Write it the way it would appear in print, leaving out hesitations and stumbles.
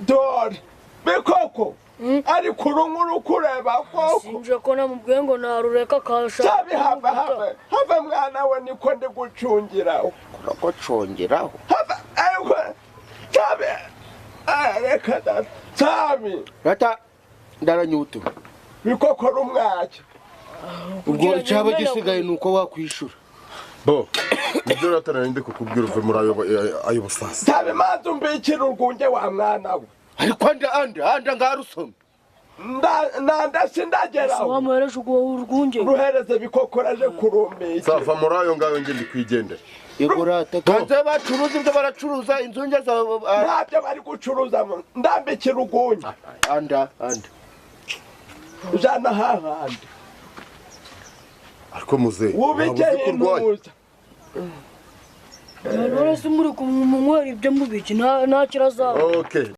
dore bikoko ari kurunguru kureba koko sinje ko namubwiye ngo narureka kasha Nsabi have mwana we niko ndi gucungiraho Kuragocongeraho have ariko Nsabi reka da Nsabi rata ndaranyuto bikoko rumwake ubwo cyaba gisigaye nuko wakwishura bo nibyo ratana ndi kukubwira uve muri ayo busasa Nsabi manzi umbikira urwunge wa mwana we ariko anda ngarusoma nanda sindageraho wamuhereje ubwo urwunge ruhereze bikokoraje kurumbika sava muri ayo ngayo nge ndi kwigendera igurata kanze bacuruza ibyo baracuruza inzunge za ntabyo bari gucuruza ndambikira urwunge anda ujana hahandi ariko muze ubigeye intuza none se muri kumumwera ibyo mubiki nta kirazaba okay